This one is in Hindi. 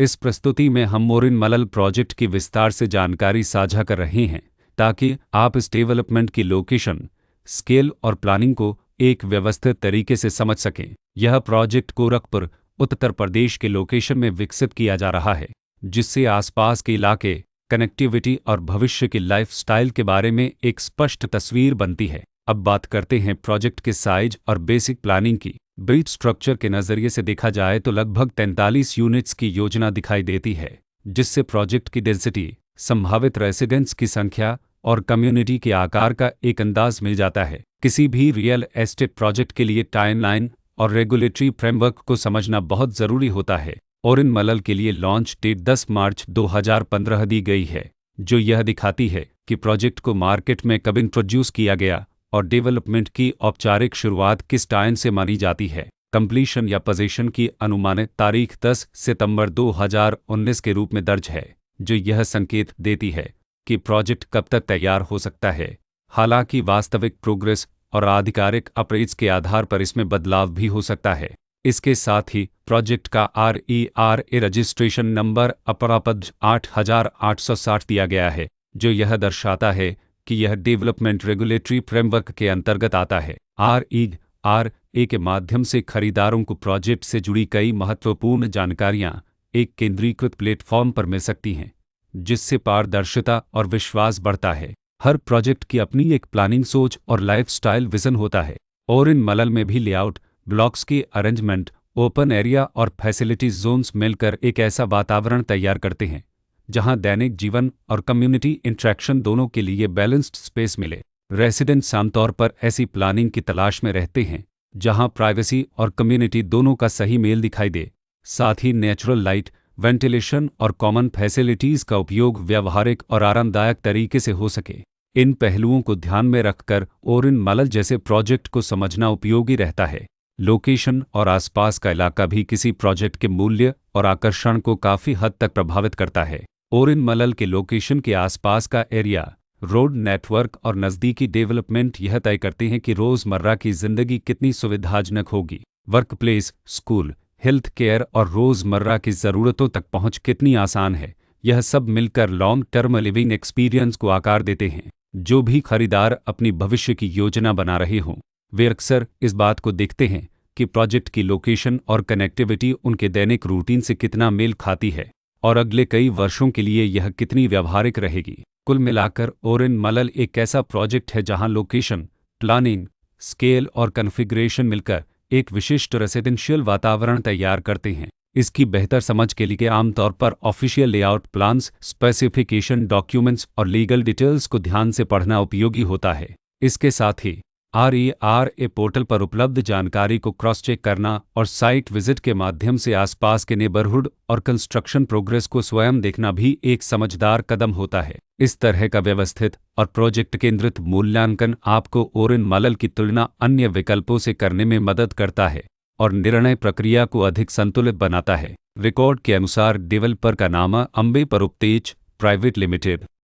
इस प्रस्तुति में हम मोरिन मलल प्रोजेक्ट की विस्तार से जानकारी साझा कर रहे हैं ताकि आप इस डेवलपमेंट की लोकेशन, स्केल और प्लानिंग को एक व्यवस्थित तरीके से समझ सकें। यह प्रोजेक्ट गोरखपुर, उत्तर प्रदेश के लोकेशन में विकसित किया जा रहा है, जिससे आसपास के इलाके, कनेक्टिविटी और भविष्य की लाइफस्टाइल के बारे में एक स्पष्ट तस्वीर बनती है। अब बात करते हैं प्रोजेक्ट के साइज और बेसिक प्लानिंग की। ब्रीज स्ट्रक्चर के नज़रिए से देखा जाए तो लगभग 43 यूनिट्स की योजना दिखाई देती है, जिससे प्रोजेक्ट की डेंसिटी, संभावित रेसिडेंट्स की संख्या और कम्युनिटी के आकार का एक अंदाज मिल जाता है। किसी भी रियल एस्टेट प्रोजेक्ट के लिए टाइमलाइन और रेगुलेटरी फ्रेमवर्क को समझना बहुत ज़रूरी होता है। मोरिन मलल के लिए लॉन्च डेट 10 मार्च 2015 दी गई है, जो यह दिखाती है कि प्रोजेक्ट को मार्केट में कब इंट्रोड्यूस किया गया और डेवलपमेंट की औपचारिक शुरुआत किस टाइम से मानी जाती है। कंप्लीशन या पोजीशन की अनुमानित तारीख 10 सितंबर 2019 के रूप में दर्ज है, जो यह संकेत देती है कि प्रोजेक्ट कब तक तैयार हो सकता है। हालांकि वास्तविक प्रोग्रेस और आधिकारिक अप्रेज के आधार पर इसमें बदलाव भी हो सकता है। इसके साथ ही प्रोजेक्ट का RERA रजिस्ट्रेशन नंबर अपरापद 8860 दिया गया है, जो यह दर्शाता है कि यह डेवलपमेंट रेगुलेटरी फ्रेमवर्क के अंतर्गत आता है। RERA के माध्यम से खरीदारों को प्रोजेक्ट से जुड़ी कई महत्वपूर्ण जानकारियां एक केंद्रीकृत प्लेटफॉर्म पर मिल सकती हैं, जिससे पारदर्शिता और विश्वास बढ़ता है। हर प्रोजेक्ट की अपनी एक प्लानिंग सोच और लाइफस्टाइल विजन होता है। मोरिन मलल में भी लेआउट, ब्लॉक्स की अरेंजमेंट, ओपन एरिया और फैसिलिटीज जोन्स मिलकर एक ऐसा वातावरण तैयार करते हैं जहां दैनिक जीवन और कम्युनिटी इंटरेक्शन दोनों के लिए बैलेंस्ड स्पेस मिले। रेसिडेंट्स आमतौर पर ऐसी प्लानिंग की तलाश में रहते हैं जहां प्राइवेसी और कम्युनिटी दोनों का सही मेल दिखाई दे। साथ ही नेचुरल लाइट, वेंटिलेशन और कॉमन फैसिलिटीज का उपयोग व्यावहारिक और आरामदायक तरीके से हो सके। इन पहलुओं को ध्यान में रखकर मोरिन मलल जैसे प्रोजेक्ट को समझना उपयोगी रहता है। लोकेशन और आसपास का इलाका भी किसी प्रोजेक्ट के मूल्य और आकर्षण को काफ़ी हद तक प्रभावित करता है। मोरिन मलल के लोकेशन के आसपास का एरिया, रोड नेटवर्क और नज़दीकी डेवलपमेंट यह तय करते हैं कि रोज़मर्रा की ज़िंदगी कितनी सुविधाजनक होगी। Work place, school, health care और रोज़मर्रा की ज़रूरतों तक पहुँच कितनी आसान है। यह सब मिलकर लॉन्ग टर्म लिविंग एक्सपीरियंस को आकार देते हैं। जो भी खरीदार अपनी भविष्य की योजना बना रहे हों, वे अक्सर इस बात को देखते हैं कि प्रोजेक्ट की लोकेशन और कनेक्टिविटी उनके दैनिक रूटीन से कितना मेल खाती है और अगले कई वर्षों के लिए यह कितनी व्यावहारिक रहेगी। कुल मिलाकर मोरिन मलल एक ऐसा प्रोजेक्ट है जहां लोकेशन, प्लानिंग, स्केल और कॉन्फ़िगरेशन मिलकर एक विशिष्ट रेसिडेंशियल वातावरण तैयार करते हैं। इसकी बेहतर समझ के लिए आमतौर पर official layout plans, specification documents और लीगल डिटेल्स को ध्यान से पढ़ना उपयोगी होता है। इसके साथ ही RERA पोर्टल पर उपलब्ध जानकारी को क्रॉस चेक करना और साइट विजिट के माध्यम से आसपास के नेबरहुड और कंस्ट्रक्शन प्रोग्रेस को स्वयं देखना भी एक समझदार कदम होता है। इस तरह का व्यवस्थित और प्रोजेक्ट केंद्रित मूल्यांकन आपको मोरिन मलल की तुलना अन्य विकल्पों से करने में मदद करता है और निर्णय प्रक्रिया को अधिक संतुलित बनाता है। रिकॉर्ड के अनुसार डेवलपर का नाम अंबे परुपतेज प्राइवेट लिमिटेड